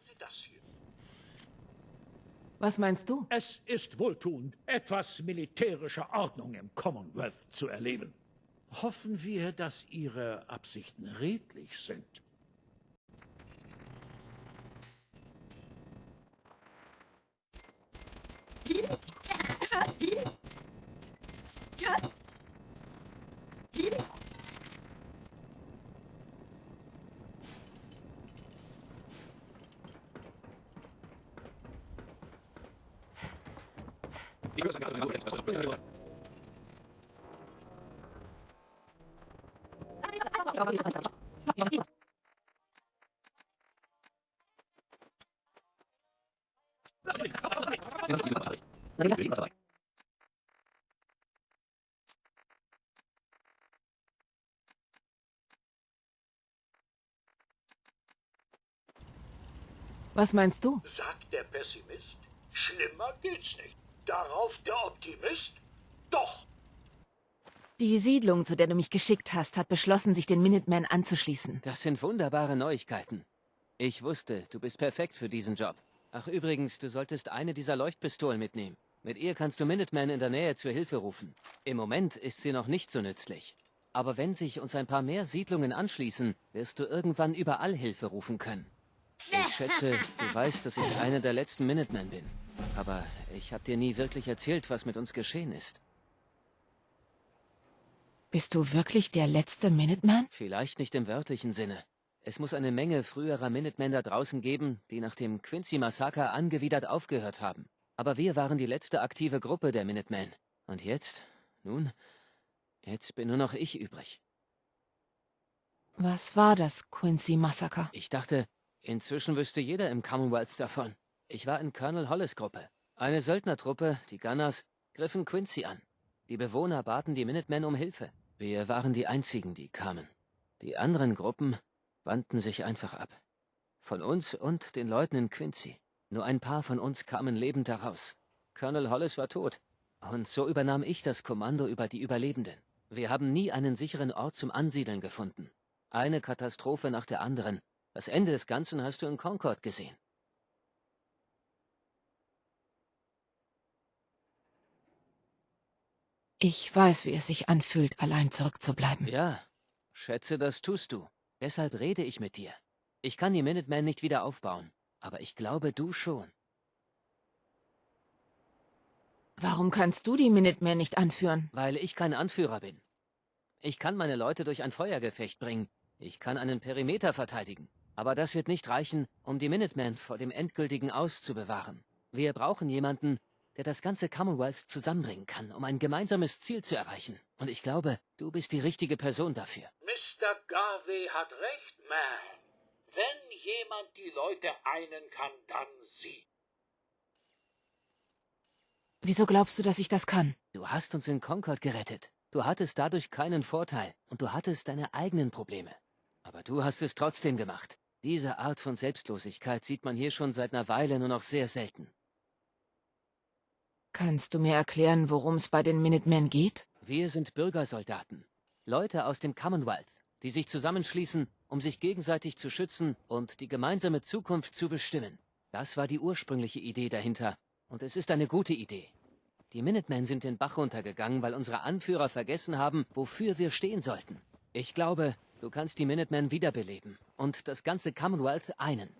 Sie das hier? Was meinst du? Es ist wohltuend, etwas militärische Ordnung im Commonwealth zu erleben. Hoffen wir, dass Ihre Absichten redlich sind. Was meinst du? Sagt der Pessimist. Schlimmer geht's nicht. Darauf der Optimist. Doch. Die Siedlung, zu der du mich geschickt hast, hat beschlossen, sich den Minutemen anzuschließen. Das sind wunderbare Neuigkeiten. Ich wusste, du bist perfekt für diesen Job. Ach übrigens, du solltest eine dieser Leuchtpistolen mitnehmen. Mit ihr kannst du Minutemen in der Nähe zur Hilfe rufen. Im Moment ist sie noch nicht so nützlich. Aber wenn sich uns ein paar mehr Siedlungen anschließen, wirst du irgendwann überall Hilfe rufen können. Ich schätze, du weißt, dass ich einer der letzten Minutemen bin. Aber ich habe dir nie wirklich erzählt, was mit uns geschehen ist. Bist du wirklich der letzte Minuteman? Vielleicht nicht im wörtlichen Sinne. Es muss eine Menge früherer Minutemen da draußen geben, die nach dem Quincy-Massaker angewidert aufgehört haben. Aber wir waren die letzte aktive Gruppe der Minutemen. Und jetzt? Nun, jetzt bin nur noch ich übrig. Was war das Quincy-Massaker? Ich dachte, inzwischen wüsste jeder im Commonwealth davon. Ich war in Colonel Hollis' Gruppe. Eine Söldnertruppe, die Gunners, griffen Quincy an. Die Bewohner baten die Minutemen um Hilfe. Wir waren die einzigen, die kamen. Die anderen Gruppen wandten sich einfach ab. Von uns und den Leuten in Quincy. Nur ein paar von uns kamen lebend heraus. Colonel Hollis war tot. Und so übernahm ich das Kommando über die Überlebenden. Wir haben nie einen sicheren Ort zum Ansiedeln gefunden. Eine Katastrophe nach der anderen. Das Ende des Ganzen hast du in Concord gesehen. Ich weiß, wie es sich anfühlt, allein zurückzubleiben. Ja, schätze, das tust du. Deshalb rede ich mit dir. Ich kann die Minutemen nicht wieder aufbauen, aber ich glaube, du schon. Warum kannst du die Minutemen nicht anführen? Weil ich kein Anführer bin. Ich kann meine Leute durch ein Feuergefecht bringen. Ich kann einen Perimeter verteidigen. Aber das wird nicht reichen, um die Minutemen vor dem endgültigen Aus zu bewahren. Wir brauchen jemanden, der das ganze Commonwealth zusammenbringen kann, um ein gemeinsames Ziel zu erreichen. Und ich glaube, du bist die richtige Person dafür. Mr. Garvey hat recht, man. Wenn jemand die Leute einen kann, dann Sie. Wieso glaubst du, dass ich das kann? Du hast uns in Concord gerettet. Du hattest dadurch keinen Vorteil und du hattest deine eigenen Probleme. Aber du hast es trotzdem gemacht. Diese Art von Selbstlosigkeit sieht man hier schon seit einer Weile nur noch sehr selten. Kannst du mir erklären, worum es bei den Minutemen geht? Wir sind Bürgersoldaten. Leute aus dem Commonwealth, die sich zusammenschließen, um sich gegenseitig zu schützen und die gemeinsame Zukunft zu bestimmen. Das war die ursprüngliche Idee dahinter. Und es ist eine gute Idee. Die Minutemen sind den Bach runtergegangen, weil unsere Anführer vergessen haben, wofür wir stehen sollten. Ich glaube, du kannst die Minutemen wiederbeleben und das ganze Commonwealth einen.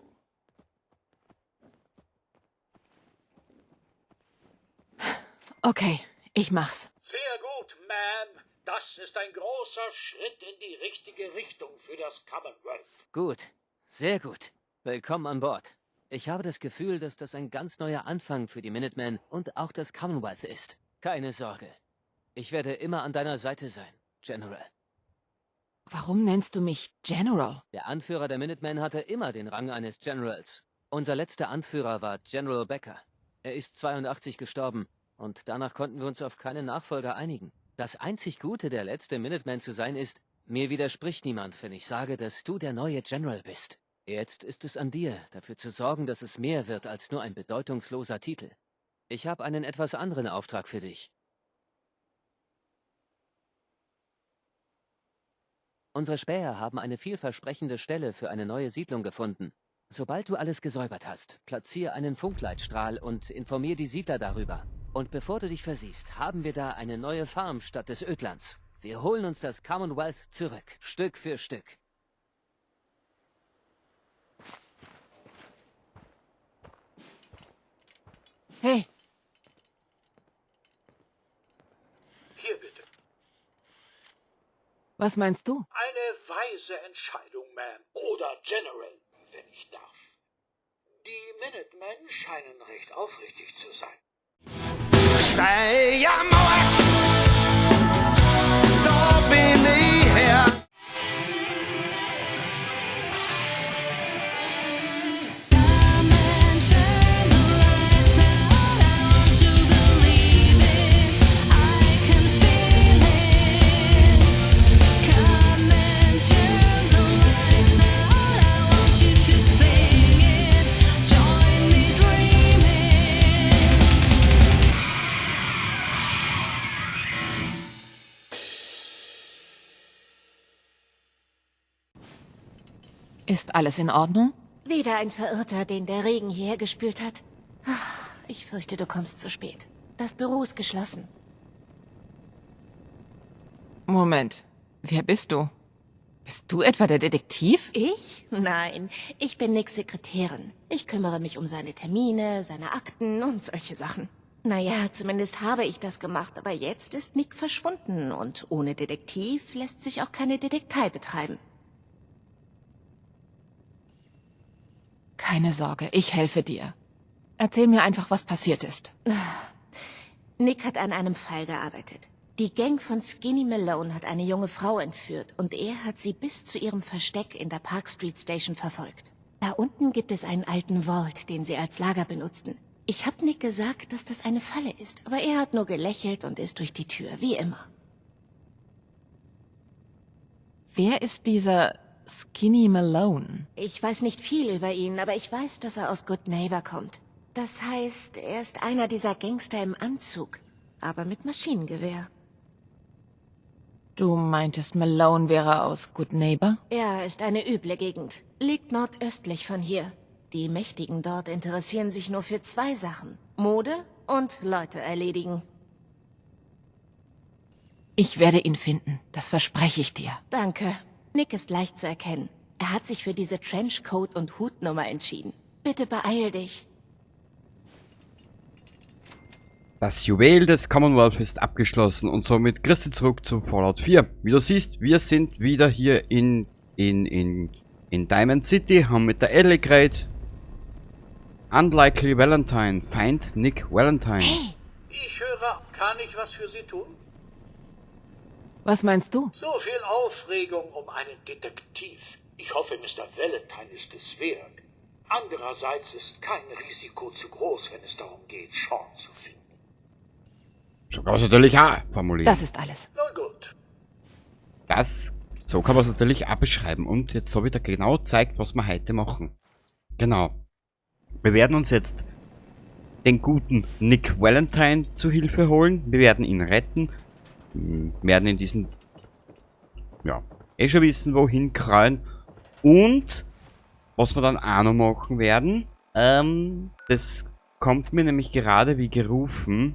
Okay, ich mach's. Sehr gut, Ma'am. Das ist ein großer Schritt in die richtige Richtung für das Commonwealth. Gut, sehr gut. Willkommen an Bord. Ich habe das Gefühl, dass das ein ganz neuer Anfang für die Minutemen und auch das Commonwealth ist. Keine Sorge. Ich werde immer an deiner Seite sein, General. Warum nennst du mich General? Der Anführer der Minutemen hatte immer den Rang eines Generals. Unser letzter Anführer war General Becker. Er ist 82 gestorben und danach konnten wir uns auf keinen Nachfolger einigen. Das einzig Gute, der letzte Minuteman zu sein, ist, mir widerspricht niemand, wenn ich sage, dass du der neue General bist. Jetzt ist es an dir, dafür zu sorgen, dass es mehr wird als nur ein bedeutungsloser Titel. Ich habe einen etwas anderen Auftrag für dich. Unsere Späher haben eine vielversprechende Stelle für eine neue Siedlung gefunden. Sobald du alles gesäubert hast, platziere einen Funkleitstrahl und informier die Siedler darüber. Und bevor du dich versiehst, haben wir da eine neue Farm statt des Ödlands. Wir holen uns das Commonwealth zurück, Stück für Stück. Hey, Hier bitte. was meinst du? Eine weise Entscheidung, Ma'am. Oder General, wenn ich darf. Die Minutemen scheinen recht aufrichtig zu sein. Steiermauer, da bin ich her. Ist alles in Ordnung? Wieder ein Verirrter, den der Regen hierher gespült hat. Ich fürchte, du kommst zu spät. Das Büro ist geschlossen. Moment, wer bist du? Bist du etwa der Detektiv? Ich? Nein, ich bin Nicks Sekretärin. Ich kümmere mich um seine Termine, seine Akten und solche Sachen. Naja, zumindest habe ich das gemacht, aber jetzt ist Nick verschwunden und ohne Detektiv lässt sich auch keine Detektei betreiben. Keine Sorge, ich helfe dir. Erzähl mir einfach, was passiert ist. Nick hat an einem Fall gearbeitet. Die Gang von Skinny Malone hat eine junge Frau entführt und er hat sie bis zu ihrem Versteck in der Park Street Station verfolgt. Da unten gibt es einen alten Vault, den sie als Lager benutzten. Ich hab Nick gesagt, dass das eine Falle ist, aber er hat nur gelächelt und ist durch die Tür, wie immer. Wer ist dieser Skinny Malone? Ich weiß nicht viel über ihn, aber ich weiß, dass er aus Good Neighbor kommt. Das heißt, er ist einer dieser Gangster im Anzug, aber mit Maschinengewehr. Du meintest, Malone wäre aus Good Neighbor? Ja, ist eine üble Gegend. Liegt nordöstlich von hier. Die Mächtigen dort interessieren sich nur für zwei Sachen. Mode und Leute erledigen. Ich werde ihn finden, das verspreche ich dir. Danke. Nick ist leicht zu erkennen. Er hat sich für diese Trenchcoat- und Hutnummer entschieden. Bitte beeil dich. Das Juwel des Commonwealth ist abgeschlossen und somit Christi zurück zu Fallout 4. Wie du siehst, wir sind wieder hier in Diamond City, haben mit der Ellie geredet. Unlikely Valentine, Feind Nick Valentine. Hey, Ich höre, kann ich was für Sie tun? was meinst du? So viel Aufregung um einen Detektiv. Ich hoffe, Mr. Valentine ist es wert. Andererseits ist kein Risiko zu groß, wenn es darum geht, Sean zu finden. So kann man es natürlich auch formulieren. Das ist alles. Nun gut. So kann man es natürlich auch beschreiben. Und jetzt habe ich da genau gezeigt, was wir heute machen. Genau. Wir werden uns jetzt den guten Nick Valentine zu Hilfe holen. Wir werden ihn retten. Werden in diesen, ja, schon wissen, wohin krallen. Und was wir dann auch noch machen werden, das kommt mir nämlich gerade wie gerufen.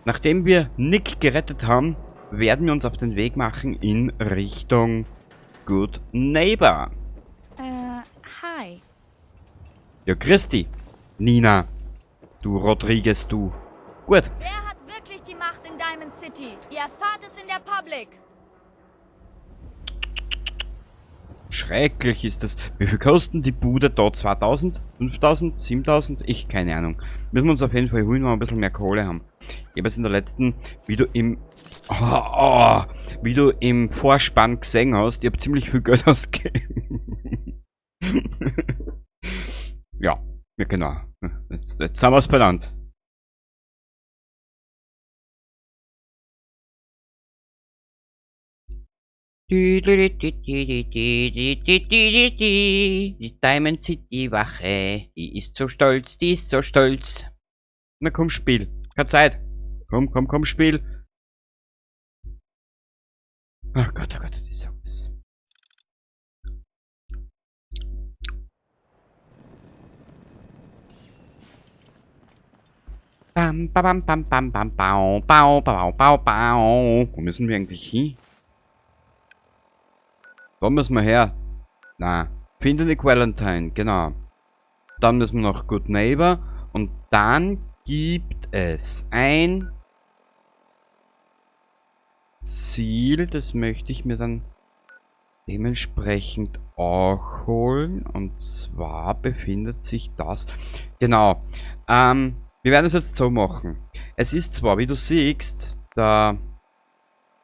Nachdem wir Nick gerettet haben, werden wir uns auf den Weg machen in Richtung Good Neighbor. Hi. Ja, Christi, Nina, du Rodriguez, du. Gut, Wer hat wirklich die Macht in Diamond City? Ihr erfahrt es in der Public. schrecklich ist das. Wie viel kosten die Bude da? 2000? 5000? 7000? Ich, keine Ahnung. Müssen wir uns auf jeden Fall holen, wenn wir ein bisschen mehr Kohle haben. Ich habe es in der letzten, wie du im Vorspann gesehen hast, ich habe ziemlich viel Geld ausgegeben. Ja, genau. Jetzt sind wir es benannt. Die Diamond City Wache, die ist so stolz, die ist so stolz. Na komm, Spiel. Keine Zeit. Komm, Spiel. Ach Gott, ich sag das. Bam, bam, bam, bam, bam, bau, bau, bau, bau, bau. Wo müssen wir eigentlich hin? Wo müssen wir her? Na, finde Nick Valentine, genau. Dann müssen wir noch Good Neighbor. Und dann gibt es ein Ziel, das möchte ich mir dann dementsprechend auch holen. Und zwar befindet sich das... Genau. Wir werden es jetzt so machen. Es ist zwar, wie du siehst, der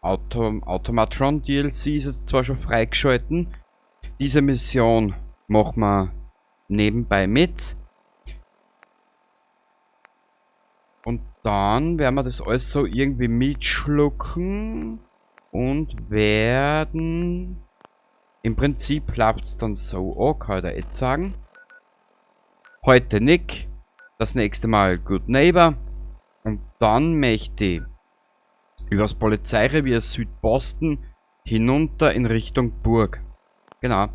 Automatron DLC ist jetzt zwar schon freigeschalten. Diese Mission machen wir nebenbei mit. Und dann werden wir das alles so irgendwie mitschlucken. Und werden... Im Prinzip bleibt es dann so an, kann ich da jetzt sagen. Heute Nick. Das nächste Mal Good Neighbor. Und dann möchte ich über das Polizeirevier Südboston hinunter in Richtung Burg. Genau.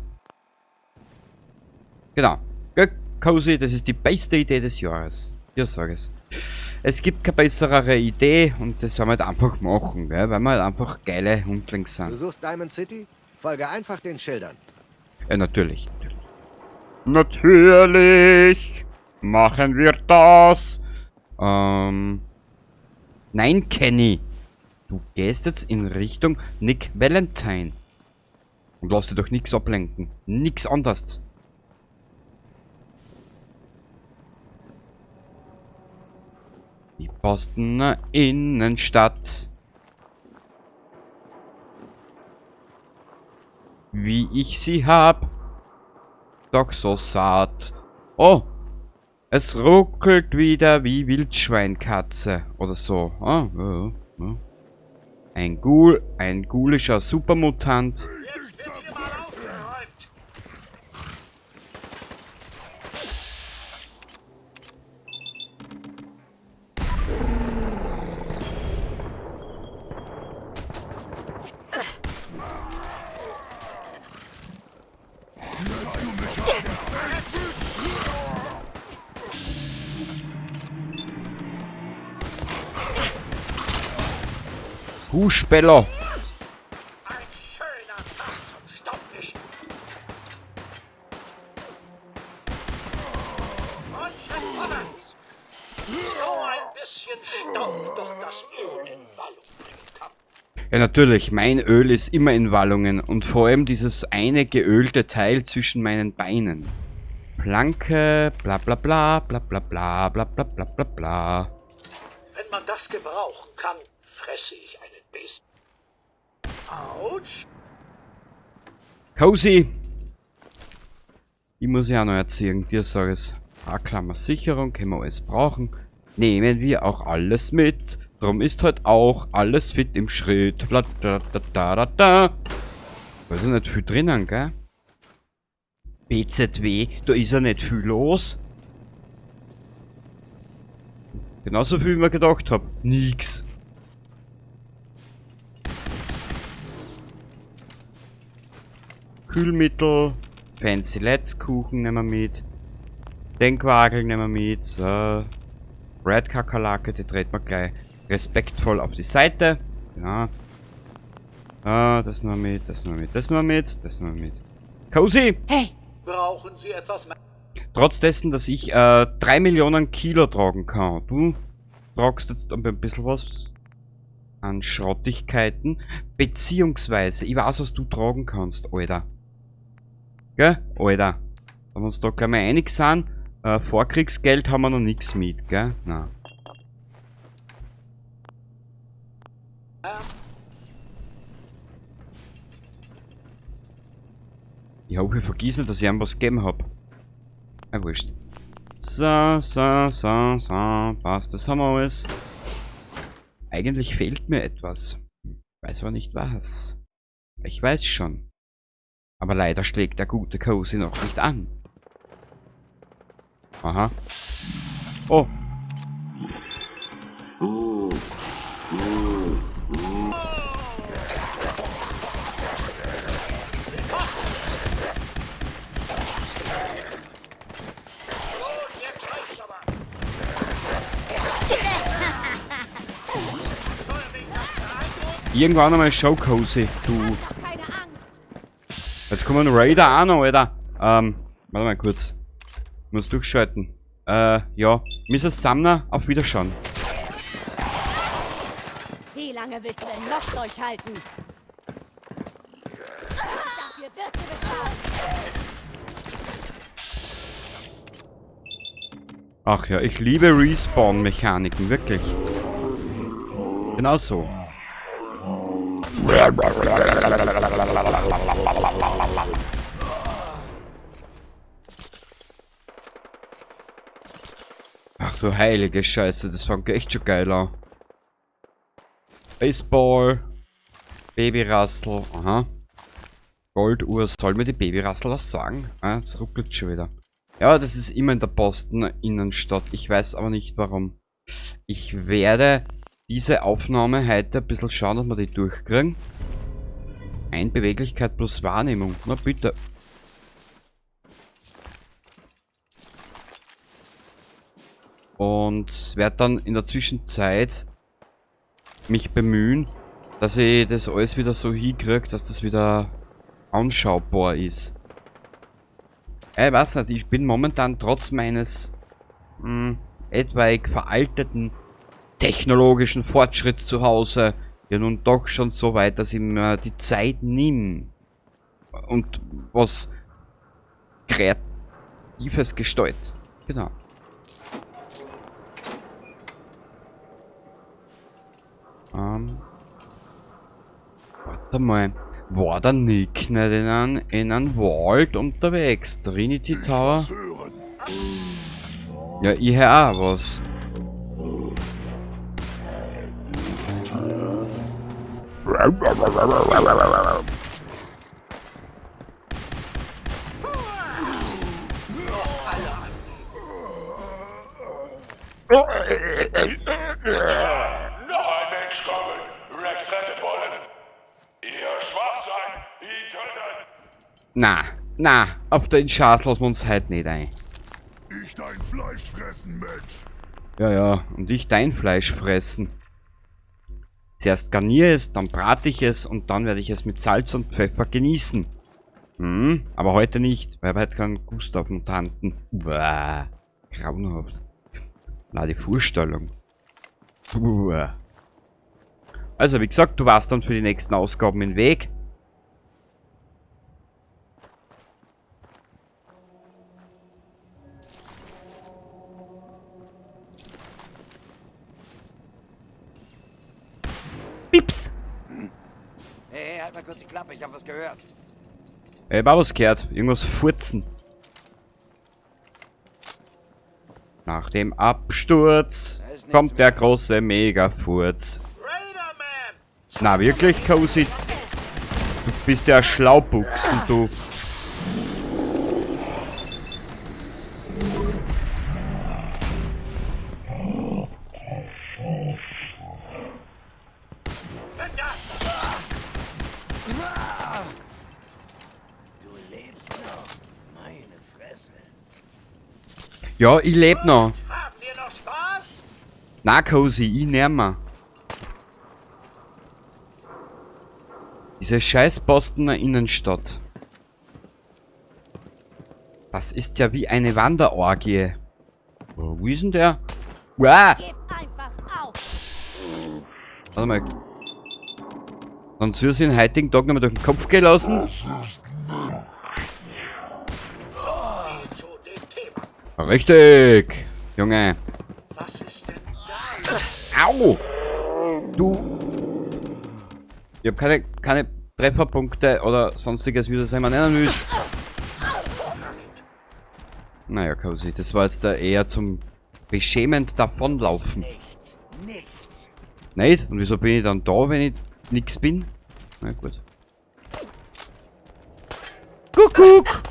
Genau. Cozy, das ist die beste Idee des Jahres. Ja, sag es. Es gibt keine bessere Idee und das werden wir halt einfach machen, gell? Weil wir halt einfach geile Hundlings Du sind. suchst Diamond City? Folge einfach den Schildern. Natürlich. Natürlich machen wir das. Nein, Kenny. Du gehst jetzt in Richtung Nick Valentine. Und lass dir doch nichts ablenken. Nix anderes. Die Bostoner Innenstadt. Wie ich sie hab. Doch so satt. Oh. Es ruckelt wieder wie Wildschweinkatze. Oder so. Ein ghoulischer Supermutant. Jetzt wird hier mal aufgeräumt. Huschbeller. Ein schöner Tag zum Staubwischen. Und schon vorwärts. So ein bisschen Staub durch das Öl in Wallung bringen kann. Ja, natürlich. Mein Öl ist immer in Wallungen. Und vor allem dieses eine geölte Teil zwischen meinen Beinen. Planke, bla bla bla, bla bla bla, bla bla bla bla bla. Wenn man das gebrauchen kann, fresse ich einen Biss. Autsch. Cozy. Ich muss ja auch noch erzählen, dir sag es. Klammersicherung, können wir alles brauchen. Nehmen wir auch alles mit. Drum ist halt auch alles fit im Schritt. Bla, da, da, da, da, da. Da ist ja nicht viel drinnen, gell? BZW, da ist ja nicht viel los. Genauso viel wie ich mir gedacht habe. Nix. Kühlmittel, Fancy Let's Kuchen nehmen wir mit. Denkwagel nehmen wir mit. So. Red Kakerlake, die dreht man gleich respektvoll auf die Seite. Genau. Das nehmen wir mit, das nehmen wir mit, das nehmen wir mit, das nehmen wir mit. Cozy! Hey, Brauchen Sie etwas mehr? Trotz dessen, dass ich 3 Millionen Kilo tragen kann. Du tragst jetzt ein bisschen was an Schrottigkeiten. Beziehungsweise, ich weiß, was du tragen kannst, Alter. Gell? Alter. Wenn wir uns da gleich mal einig sind, Vorkriegsgeld haben wir noch nichts mit, gell? Nein. Ich hoffe, ich vergiss nicht, dass ich ihm was gegeben hab. Ja, wurscht. So, passt, das haben wir alles. Eigentlich fehlt mir etwas. Weiß aber nicht was. Ich weiß schon. Aber leider schlägt der gute Cozy noch nicht an. Aha. Oh. Jetzt reicht's aber. irgendwann einmal schon cozy, du. Keine Angst. Jetzt kommen Raider auch noch, Alter. Warte mal kurz. Muss durchschalten. Ja. Mrs. Sumner, auf Wiederschauen. Wie lange willst du denn noch durchhalten? Dafür wirst du bezahlen. Ach ja, ich liebe Respawn-Mechaniken, wirklich. Genau so. Ach du heilige Scheiße, das fängt echt schon geil an. Baseball. Babyrassel. Aha. Golduhr. Soll mir die Babyrassel was sagen? Ah, jetzt ruckelt schon wieder. Ja, das ist immer in der Boston Innenstadt. Ich weiß aber nicht warum. Ich werde diese Aufnahme heute ein bisschen schauen, dass wir die durchkriegen. Beweglichkeit plus Wahrnehmung. Na bitte. Und werde dann in der Zwischenzeit mich bemühen, dass ich das alles wieder so hinkriege, dass das wieder anschaubar ist. Ich weiß nicht, ich bin momentan trotz meines etwaig veralteten technologischen Fortschritts zu Hause ja nun doch schon so weit, dass ich mir die Zeit nehme und was Kreatives gestalt. Genau. Warte mal. War der Nick nicht in einem Wald unterwegs? Trinity Tower? Ja, ich höre auch was. Noch ein Mensch kommen! Rex rettet wollen! Ihr schwach sein! Ihn töten! Na, auf den Schatz lassen wir uns heute nicht ein. Ich dein Fleisch fressen, Mensch! Ja, und ich dein Fleisch fressen. Zuerst garniere es, dann brate ich es und dann werde ich es mit Salz und Pfeffer genießen. Aber heute nicht, weil wir heute keinen Gustav Mutanten. Uah, grauenhaft. Na, die Vorstellung. Uah. Also, wie gesagt, du warst dann für die nächsten Ausgaben im Weg. Pips! Hey, halt mal kurz die Klappe, ich hab was gehört. Ich hab auch was gehört. Irgendwas furzen. Nach dem Absturz kommt der große Mega-Furz. Na, wirklich, Cozy? Du bist ja ein Schlaubuchsen, du. Du lebst noch. Meine Fresse. Ja, ich leb noch. Haben wir noch Spaß? Na, Cozy, ich näher mir. Diese scheiß Bostoner Innenstadt. Das ist ja wie eine Wanderorgie. Wo ist denn der? Uah! Gib einfach auf. Warte mal. Dann zu den heutigen Tag nochmal durch den Kopf gelassen. Zu dem Thema. Richtig! Junge. Was ist denn da? Au! Du! Ich hab keine Trefferpunkte oder sonstiges, wie du das einmal nennen willst. Naja, Cozy, das war jetzt eher zum beschämend davonlaufen. Nichts. Nicht? Und wieso bin ich dann da, wenn ich nix bin? Na gut. Kuckuck!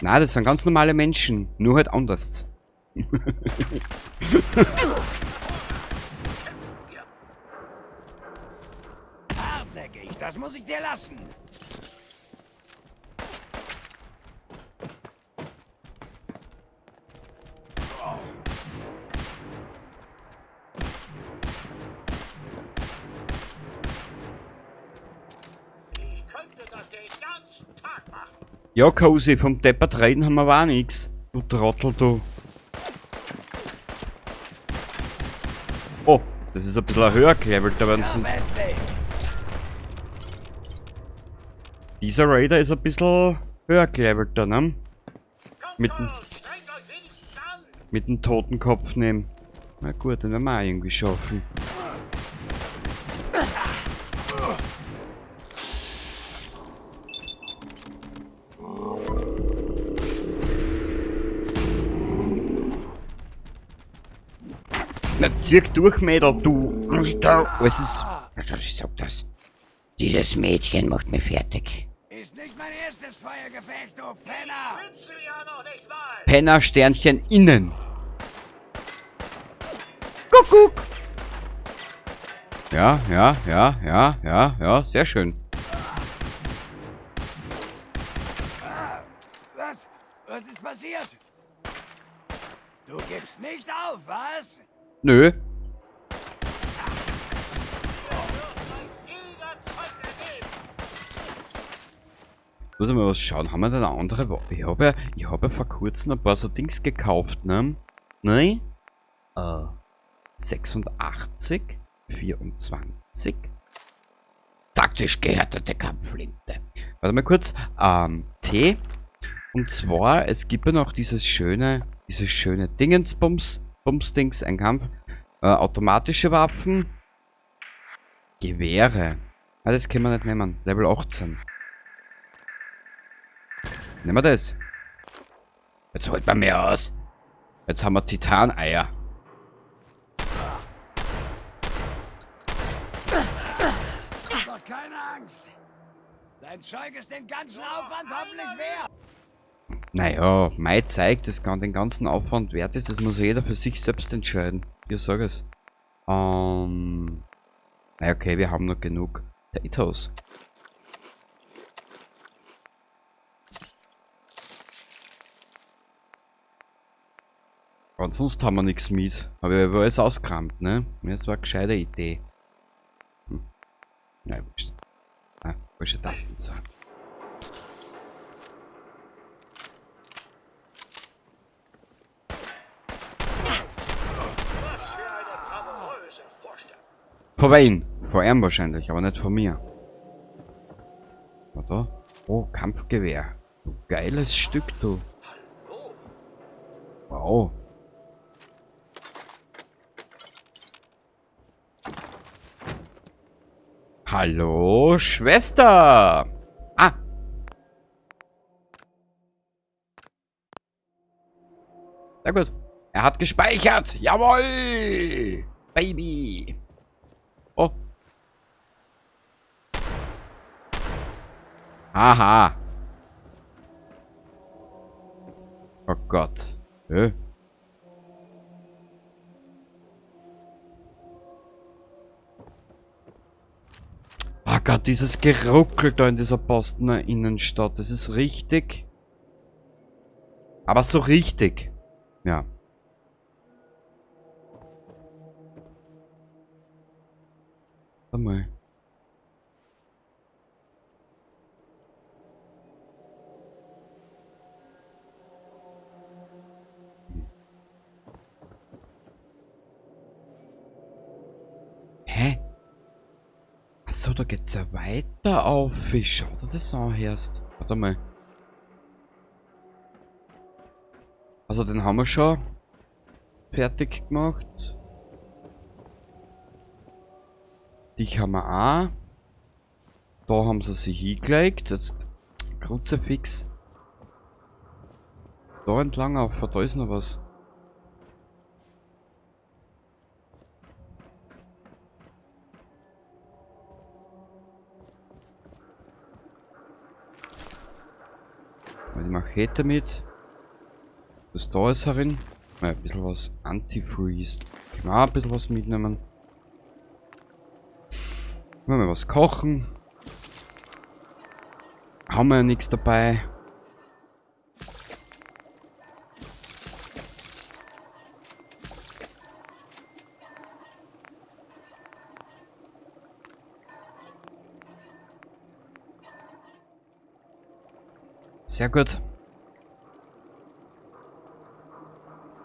Na, das sind ganz normale Menschen. Nur halt anders. Hartnäckig, das muss ich dir lassen. das den ganzen Tag machen. Ja, Cozy, vom Deppert reden haben wir aber auch nix. Du Trottel, du. Oh, das ist ein bisschen höher gelevelt, aber dieser Raider ist ein bisschen höher gelevelt da, ne? Mit dem Totenkopf nehmen. Na gut, den werden wir auch irgendwie schaffen. Na, zieh durch, Mädel, du. Was ist... Ich sag das. Dieses Mädchen macht mich fertig. Ist nicht mein erstes Feuergefecht, du Penner! Schwitze ja noch nicht mal. Penner Sternchen innen. Kuckuck. Ja, sehr schön. Was ist passiert? Du gibst nicht auf, was? Nö. Muss mal was schauen. Haben wir denn eine andere? Ich habe ja vor kurzem ein paar so Dings gekauft, ne? Nein? 86, 24. Taktisch gehärtete Kampfflinte. Warte mal kurz. T. Und zwar, es gibt ja noch dieses schöne Bumsdings, ein Kampf. Automatische Waffen. Gewehre. Ah, das können wir nicht nehmen. Level 18. Nehmen wir das. Jetzt holt man mehr aus. Jetzt haben wir Titaneier. Doch keine Angst. Dein Zeug ist den ganzen Aufwand hoffentlich wert. Naja, Mai zeigt, dass den ganzen Aufwand wert ist. Das muss jeder für sich selbst entscheiden. Ich sage es. Naja, okay, wir haben noch genug Potatoes. Sonst haben wir nichts mit. Aber ich habe alles ausgerammt, ne? Das war eine gescheite Idee. Nein, wurscht. Ah, falsche Tasten so. Was für eine bravouröse Vorstellung. Von wem? Von ihm wahrscheinlich, aber nicht von mir. Warte. Oh, Kampfgewehr. Du geiles Stück, du. Wow. Hallo, Schwester! Ah! Sehr gut. Er hat gespeichert. Jawohl! Baby! Oh. Aha. Oh Gott. Oh Gott, dieses Geruckel da in dieser Bostoner Innenstadt. Das ist richtig. Aber so richtig. Ja. Warte mal. Hä? Achso, da geht's ja weiter auf. Wie schaut dir das an erst? Warte mal. Also den haben wir schon fertig gemacht. Dich haben wir auch. Da haben sie sich hingelegt. Jetzt Kruzifix. Da entlang auf. Da ist noch was. Die Machete mit. Das da ist herin. Ja, ein bisschen was Antifreeze. Können wir auch ein bisschen was mitnehmen. Wenn wir was kochen. Haben wir ja nichts dabei. Sehr gut.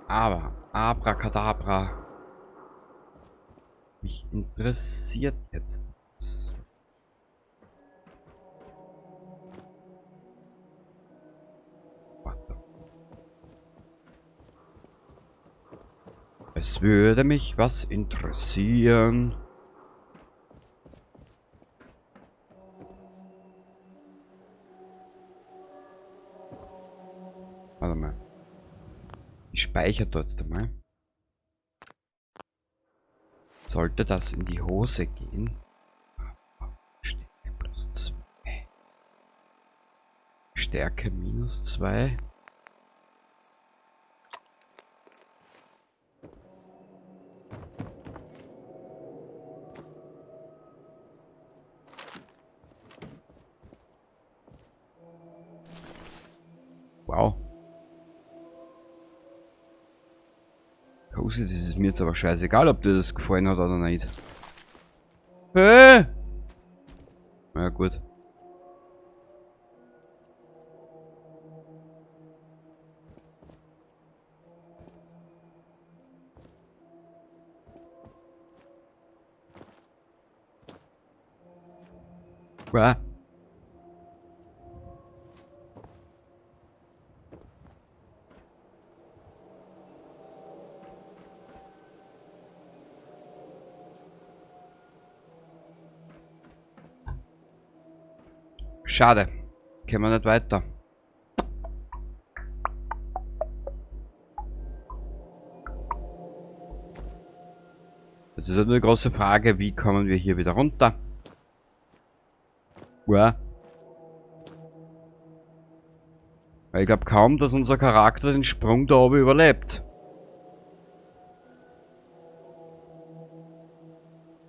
Aber, Abracadabra. Mich interessiert jetzt. Warte. Es würde mich was interessieren. Warte mal. Ich speichere dort einmal. Sollte das in die Hose gehen? Stärke plus 2. Stärke minus 2. Wow. Cozy, das ist mir jetzt aber scheißegal, ob dir das gefallen hat oder nicht. Na gut. Wow. Schade. Können wir nicht weiter. Das ist halt nur eine große Frage, wie kommen wir hier wieder runter? Ja. Weil ich glaube kaum, dass unser Charakter den Sprung da oben überlebt.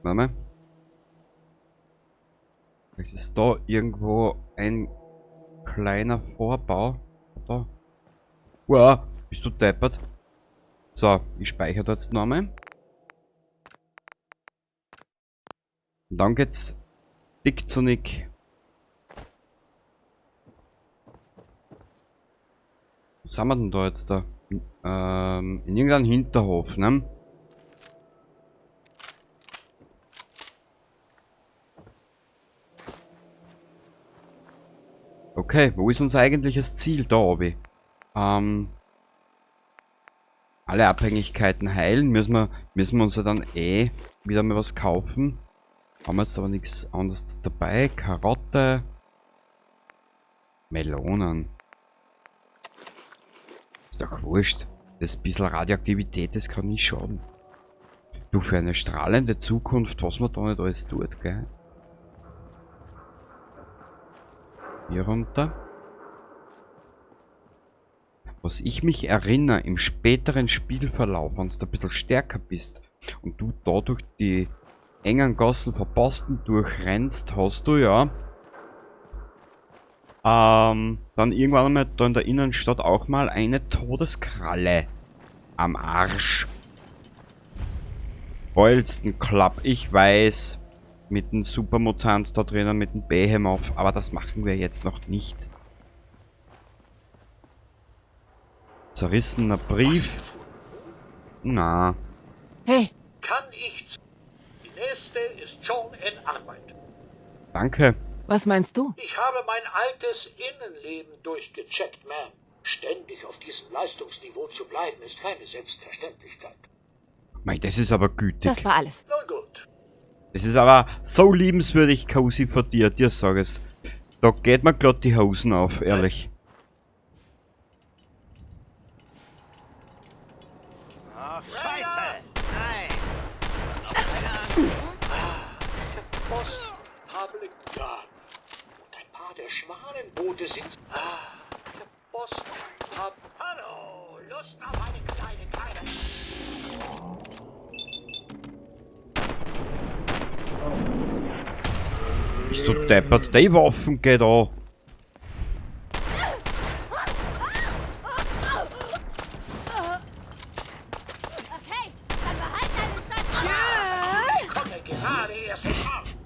Warte mal. Vielleicht ist da irgendwo ein kleiner Vorbau. Da. Wow, bist du deppert? So, ich speichere da jetzt nochmal. Und dann geht's dick zu Nick. Wo sind wir denn da jetzt da? In irgendeinem Hinterhof, ne? Okay, wo ist unser eigentliches Ziel? Da oben. Alle Abhängigkeiten heilen. Müssen wir uns ja dann wieder mal was kaufen. Haben wir jetzt aber nichts anderes dabei. Karotte. Melonen. Ist doch wurscht. Das bisschen Radioaktivität, das kann nicht schaden. Du, für eine strahlende Zukunft, was man da nicht alles tut, gell? Hier runter. Was ich mich erinnere, im späteren Spielverlauf, wenn du ein bisschen stärker bist und du dadurch die engen Gassen verpassten durchrennst, hast du ja dann irgendwann einmal da in der Innenstadt auch mal eine Todeskralle am Arsch. Holsten Club, ich weiß, mit dem Supermutant da drinnen, mit dem Behemoth, aber das machen wir jetzt noch nicht. Zerrissener Brief. Na. Hey, Kann ich... Die nächste ist schon in Arbeit. Danke. was meinst du? Ich habe mein altes Innenleben durchgecheckt, Ma'am. Ständig auf diesem Leistungsniveau zu bleiben, ist keine Selbstverständlichkeit. Mei, das ist aber gütig. Das war alles. Nun gut. Das ist aber so liebenswürdig, Cozy, von dir sag es. Da geht mir glatt die Hosen auf, ehrlich. Ach, Scheiße! Nein! Der postable Garten. Und ein paar der Schwanenboote sind... der postable... Hallo, Lust auf eine kleine Keile? Bist du deppert? Die Waffen geht an. Okay, dann behalt deinen Schatz. Ich komme gerade erst drauf.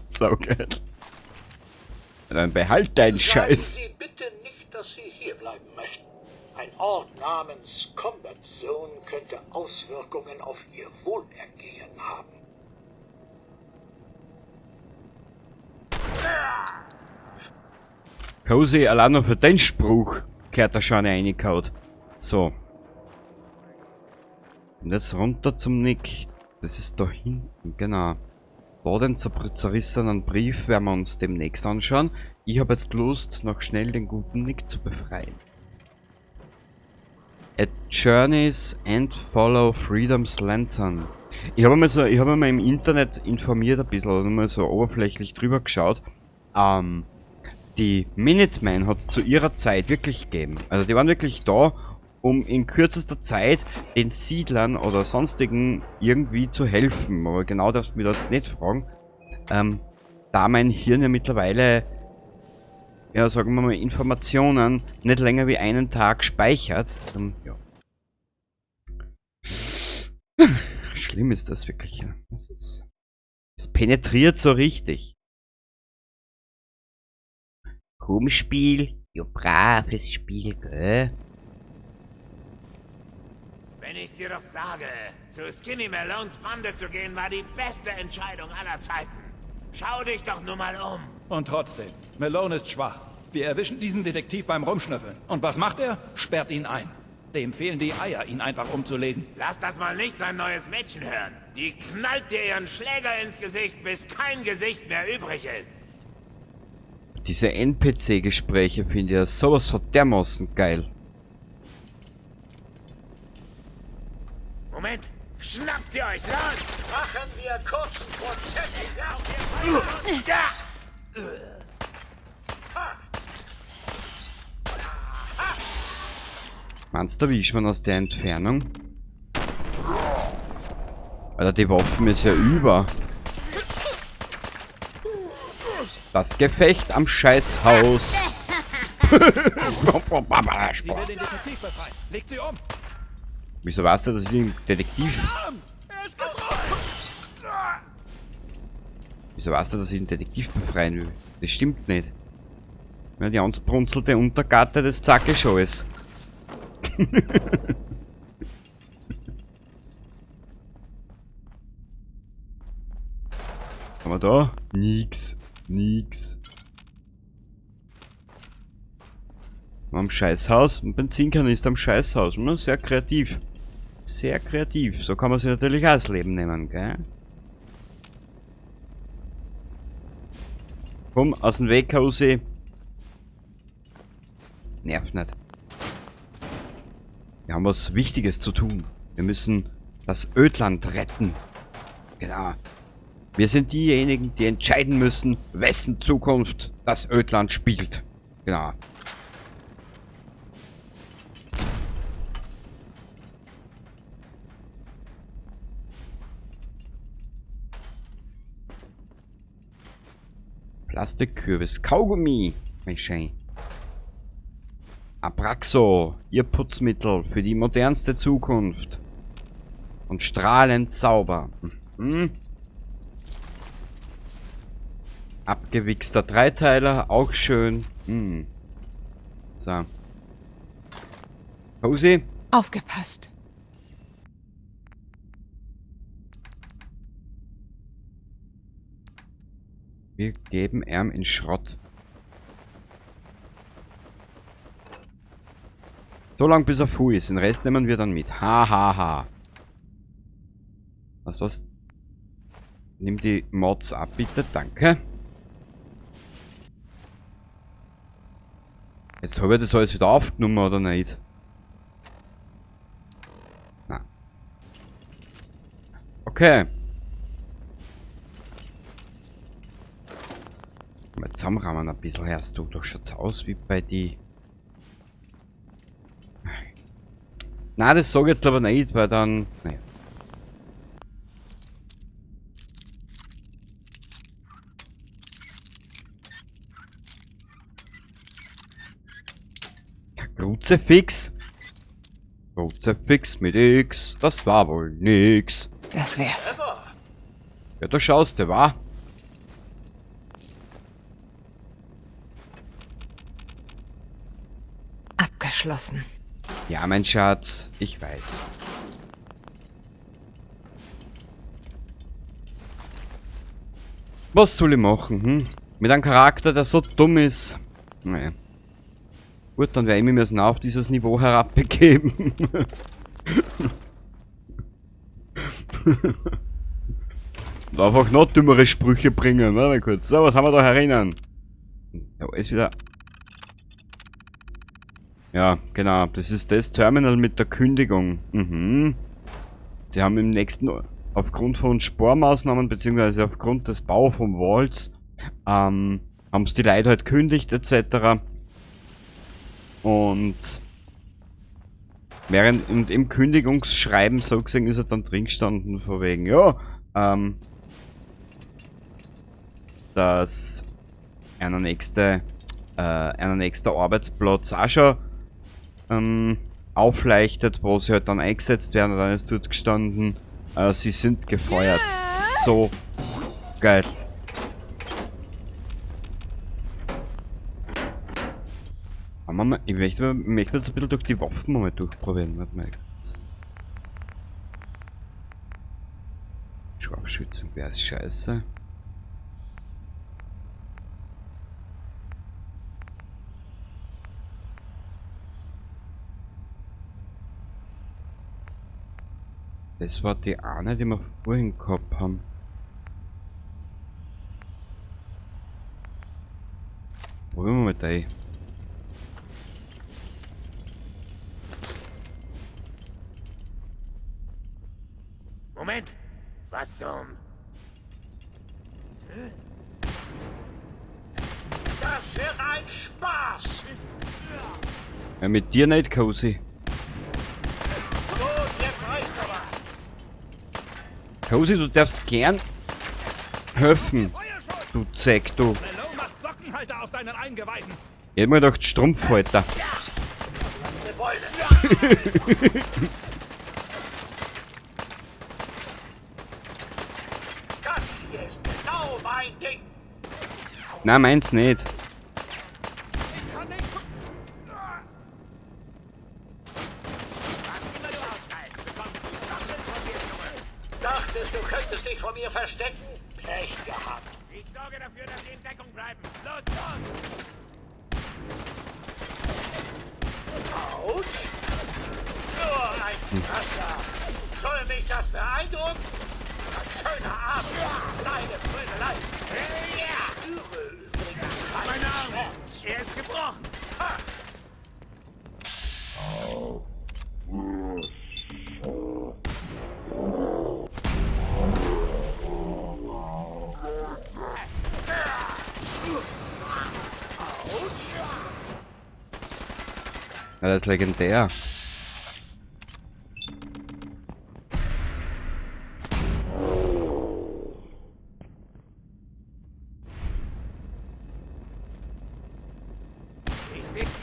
So geil. Dann behalt deinen Sagen Scheiß. Sie bitte nicht, dass Sie hier bleiben möchten. Ein Ort namens Combat Zone könnte Auswirkungen auf Ihr Wohlergehen haben. Cozy, allein noch für den Spruch gehört da schon reingehauen. So. Und jetzt runter zum Nick. Das ist da hinten, genau. Da den zerrissenen Brief werden wir uns demnächst anschauen. Ich habe jetzt Lust, noch schnell den guten Nick zu befreien. At Journey's End Follow Freedom's Lantern. Ich habe mal im Internet informiert ein bisschen, oder mal so oberflächlich drüber geschaut. Die Minutemen hat es zu ihrer Zeit wirklich gegeben. Also die waren wirklich da, um in kürzester Zeit den Siedlern oder sonstigen irgendwie zu helfen. Aber genau darfst du mich das nicht fragen. Da mein Hirn ja mittlerweile, ja sagen wir mal, Informationen nicht länger wie einen Tag speichert. Ja. Schlimm ist das wirklich. Ja. Das penetriert so richtig. Komisch Spiel, ja braves Spiel, gell? Wenn ich dir doch sage, zu Skinny Malones Bande zu gehen, war die beste Entscheidung aller Zeiten. Schau dich doch nur mal um. Und trotzdem, Malone ist schwach. Wir erwischen diesen Detektiv beim Rumschnüffeln. Und was macht er? Sperrt ihn ein. Dem fehlen die Eier, ihn einfach umzulegen. Lass das mal nicht sein neues Mädchen hören. Die knallt dir ihren Schläger ins Gesicht, bis kein Gesicht mehr übrig ist. Diese NPC-Gespräche finde ich ja sowas von dermaßen geil. Moment, schnappt sie euch, los! Machen wir kurzen Prozess. Meinst du, wie ist man aus der Entfernung? Alter, die Waffen ist ja über. Das Gefecht am Scheißhaus. Sie will den Detektiv befreien. Legt sie um. Wieso weißt du, dass ich ein Detektiv... Wieso weißt du, dass ich einen Detektiv befreien will? Das stimmt nicht. Ja, die ansbrunzelte Untergatte, das zack ich schon alles. Haben wir da? Nix. Nix. Am Scheißhaus. Ein Benzinkanister am Scheißhaus. Sehr kreativ. Sehr kreativ. So kann man sich natürlich auch das Leben nehmen, gell? Komm, aus dem Weg, Cozy. Nervt nicht. Wir haben was Wichtiges zu tun. Wir müssen das Ödland retten. Genau. Wir sind diejenigen, die entscheiden müssen, wessen Zukunft das Ödland spielt. Genau. Plastikkürbis, Kaugummi. Wie schön. Abraxo, ihr Putzmittel für die modernste Zukunft. Und strahlend sauber. Abgewichster Dreiteiler, auch schön. So. Cozy? Aufgepasst. Wir geben ihm in Schrott. So lang bis er full ist. Den Rest nehmen wir dann mit. Ha, ha, ha. Was? Nimm die Mods ab, bitte. Danke. Jetzt habe ich das alles wieder aufgenommen, oder nicht? Na. Okay. Mal zusammenrahmen ein bisschen, hörst du. Doch schaut's aus wie bei die. Na, das sage ich jetzt aber nicht, weil dann. Naja. Kruzifix. Kruzifix mit X. Das war wohl nix. Das wär's. Clever. Ja, da schaust du, wa? Abgeschlossen. Ja, mein Schatz, ich weiß. Was soll ich machen, hm? Mit einem Charakter, der so dumm ist. Naja. Gut, dann werde ich mich müssen auf dieses Niveau herabbegeben. Und einfach noch dümmere Sprüche bringen. Warte kurz. So, was haben wir da herinnen? Ja, ist wieder... Ja, genau. Das ist das Terminal mit der Kündigung. Mhm. Sie haben im nächsten... Aufgrund von Sparmaßnahmen, beziehungsweise aufgrund des Bau von Walls, haben es die Leute halt kündigt, etc. Und während im Kündigungsschreiben so gesehen ist er dann drin gestanden, von wegen, ja, dass einer nächste Arbeitsplatz auch schon aufleuchtet, wo sie halt dann eingesetzt werden, und dann ist dort gestanden, sie sind gefeuert. So geil. Ich möchte jetzt ein bisschen durch die Waffen mal durchprobieren. Warte mal kurz. Scharfschützengewehr ist scheiße. Das war die eine, die wir vorhin gehabt haben. Probieren wir mal die. Moment! Was zum... Das wird ein Spaß. Ja, mit dir nicht, Cozy. Gut, jetzt reicht's aber. Cozy, du darfst gern helfen. Du Zeck, du. Malone macht Sockenhalter aus deinen Eingeweiden. Ich hab mir gedacht, Strumpfhalter. Eine Beule. Das hier ist genau mein Ding. Nein, meins nicht. Dachtest du könntest dich vor mir verstecken? Pech gehabt. Ich sorge dafür, dass sie in Deckung bleiben. Los, los! Autsch. Nur ein Kratzer. Soll mich das beeindrucken? Ein schöner Abend. Kleine Prügelei. Ich spüre übrigens Mein keinen Arm! Schmerz. Er ist gebrochen! Ha. Ja, das ist legendär.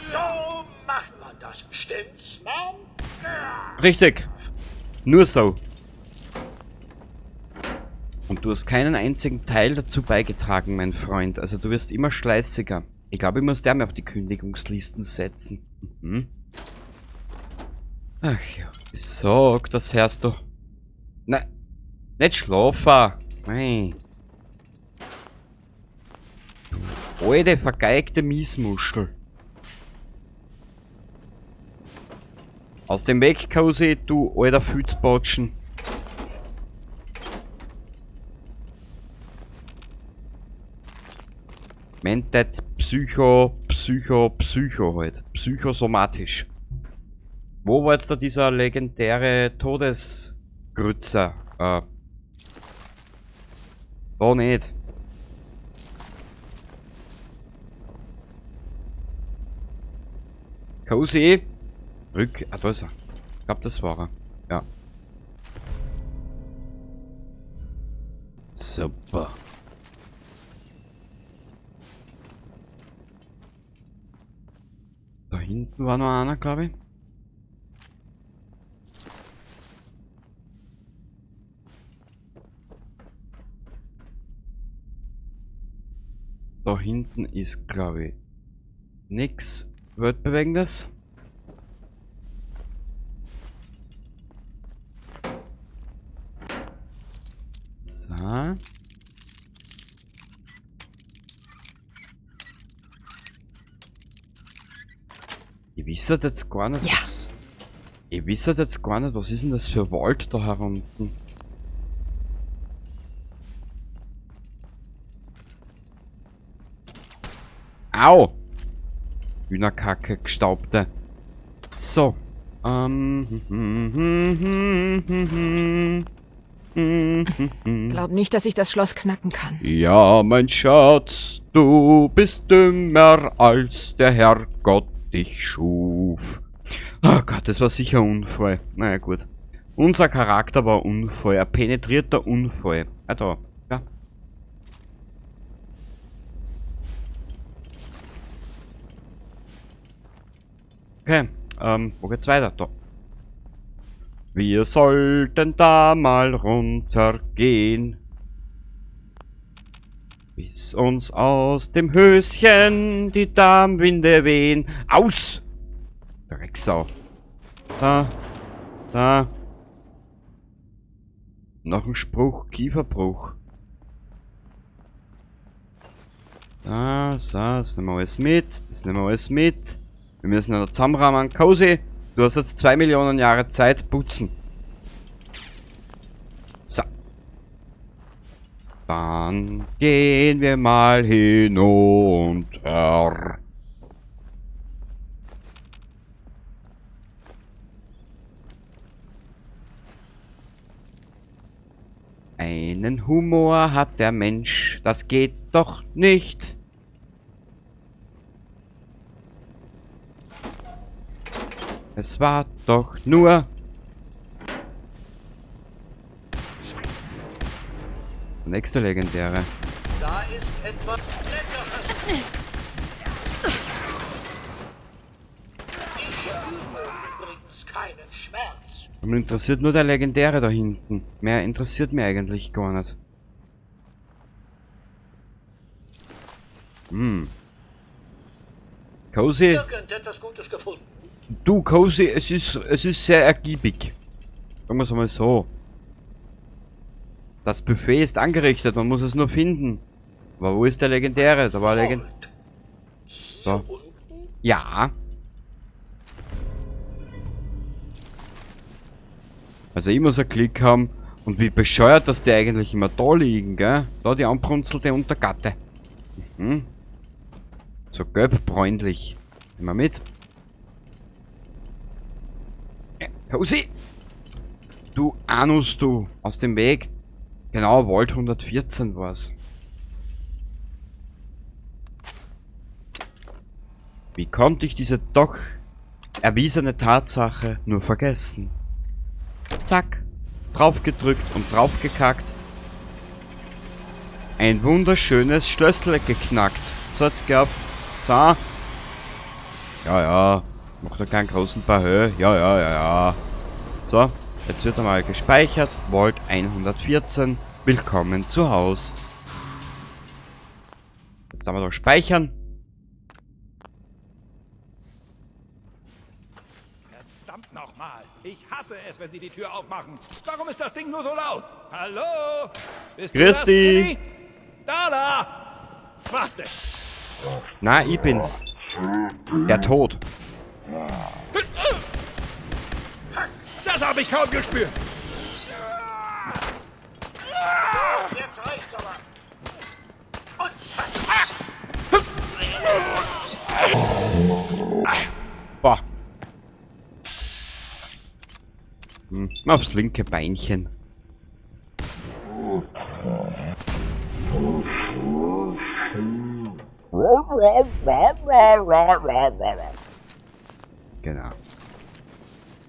So macht man das. Stimmt's, Mann? Richtig. Nur so. Und du hast keinen einzigen Teil dazu beigetragen, mein Freund. Also du wirst immer schleißiger. Ich glaube, ich muss der mir auf die Kündigungslisten setzen. Mhm. Ach ja, ich sag, das hörst du. Nein, nicht schlafen. Nein. Du alte, vergeigte Miesmuschel. Aus dem Weg, Cozy, du alter Fützbotschen. Mentet Psycho halt. Psychosomatisch. Wo war jetzt da dieser legendäre Todesgrützer? Da nicht. Cozy. Ah, da ist er. Ich glaube, das war er. Ja. Super. Da hinten war noch einer, glaube ich. Da hinten ist, glaube ich, nix Weltbewegendes. So. Ich weiß jetzt gar nicht, was... Ich weiß jetzt gar nicht, was ist denn das für Wald da herunten? Au! Hühnerkacke, gestaubte. So. Glaub nicht, dass ich das Schloss knacken kann. Ja, mein Schatz, du bist dümmer als der Herrgott dich schuf. Oh Gott, das war sicher ein Unfall. Naja, gut. Unser Charakter war ein Unfall, ein penetrierter Unfall. Ah, da. Ja. Okay, wo geht's weiter? Da. Wir sollten da mal runtergehen, bis uns aus dem Höschen die Darmwinde wehen. Aus! Drecksau. Da. Da. Noch ein Spruch, Kieferbruch. Da, so, das nehmen wir alles mit, das nehmen wir alles mit. Wir müssen ja noch zusammenrahmen. Cozy, du hast jetzt 2 Millionen Jahre Zeit, putzen. So. Dann gehen wir mal hinunter. Einen Humor hat der Mensch, das geht doch nicht. Es war doch nur... Der nächste Legendäre. Da ist etwas Leckeres. Ich spüre übrigens keinen Schmerz. Mich interessiert nur der Legendäre da hinten. Mehr interessiert mich eigentlich gar nicht. Cozy. Irgendetwas Gutes gefunden. Du, Cozy, es ist sehr ergiebig. Sagen wir es mal so. Das Buffet ist angerichtet, man muss es nur finden. Aber wo ist der Legendäre? Da war Legendäre. So. Ja. Also ich muss einen Klick haben. Und wie bescheuert, dass die eigentlich immer da liegen, gell? Da die anbrunzelte Untergatte. Mhm. So gelb-bräunlich. Nehmen wir mit. Cozy! Du Anus, du! Aus dem Weg! Genau, Vault 114 war's. Wie konnte ich diese doch erwiesene Tatsache nur vergessen? Zack! Draufgedrückt und draufgekackt. Ein wunderschönes Schlössle geknackt. So hat's gehabt. So. Ja, ja. Macht da keinen großen Bahö. Ja, ja, ja, ja. So, jetzt wird einmal gespeichert. Vault 114. Willkommen zu Haus. Jetzt haben wir doch speichern. Verdammt nochmal. Ich hasse es, wenn Sie die Tür aufmachen. Warum ist das Ding nur so laut? Hallo? Bist Grüß du das, dich. Skinny? Da! Was denn? Na, ich bin's. Der Tod. Das habe ich kaum gespürt. Jetzt reicht's aber. Und zack. Boah. Aufs linke Beinchen. Genau.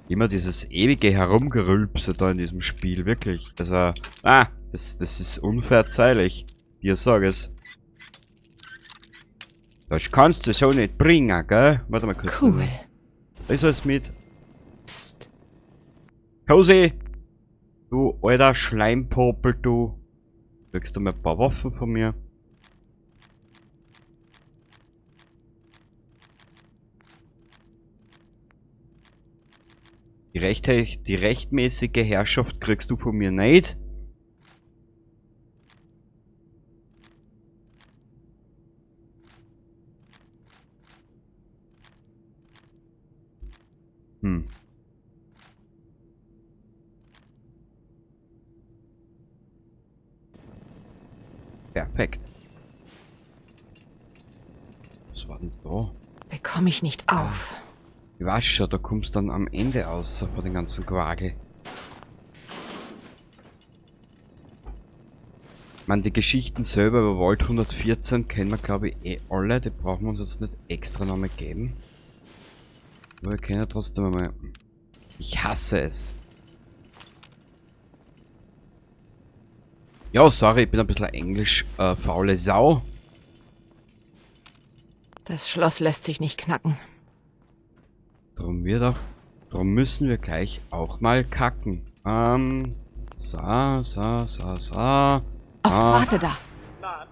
Immer dieses ewige Herumgerülpse da in diesem Spiel, wirklich. Also, das ist unverzeihlich. Dir sag es. Das kannst du so nicht bringen, gell? Warte mal kurz. Cool. Da ist alles mit. Psst. Cozy! Du alter Schleimpopel, du. Kriegst du mal ein paar Waffen von mir? Die rechtmäßige Herrschaft kriegst du von mir nicht. Perfekt. Was war denn da? Bekomme ich nicht auf. Ich weiß schon, da kommst du dann am Ende aus von den ganzen Quagel. Ich meine, die Geschichten selber über Vault 114 kennen wir, glaube ich, eh alle. Die brauchen wir uns jetzt nicht extra nochmal geben. Aber wir können ja trotzdem einmal... Ich hasse es. Ja, sorry, ich bin ein bisschen englisch faule Sau. Das Schloss lässt sich nicht knacken. Drum müssen wir gleich auch mal kacken. So. Oh, warte da. Ma'am,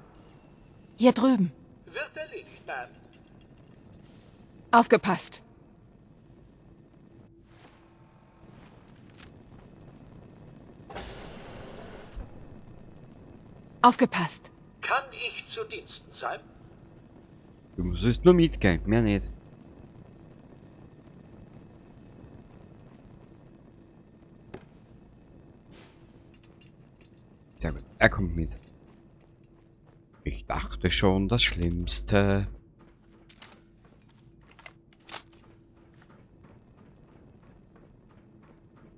Hier drüben. wird erledigt, Ma'am. Aufgepasst. Aufgepasst. Kann ich zu Diensten sein? Du musst nur mitgehen, mehr nicht. Sehr gut, er kommt mit. Ich dachte schon das Schlimmste.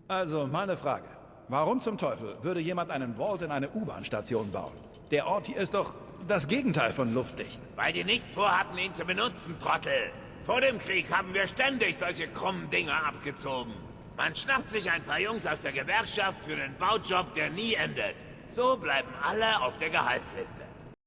Also, meine Frage. Warum zum Teufel würde jemand einen Vault in eine U-Bahn-Station bauen? Der Ort hier ist doch das Gegenteil von luftdicht. Weil die nicht vorhatten, ihn zu benutzen, Trottel. Vor dem Krieg haben wir ständig solche krummen Dinger abgezogen. Man schnappt sich ein paar Jungs aus der Gewerkschaft für den Baujob, der nie endet. So bleiben alle auf der Gehaltsliste.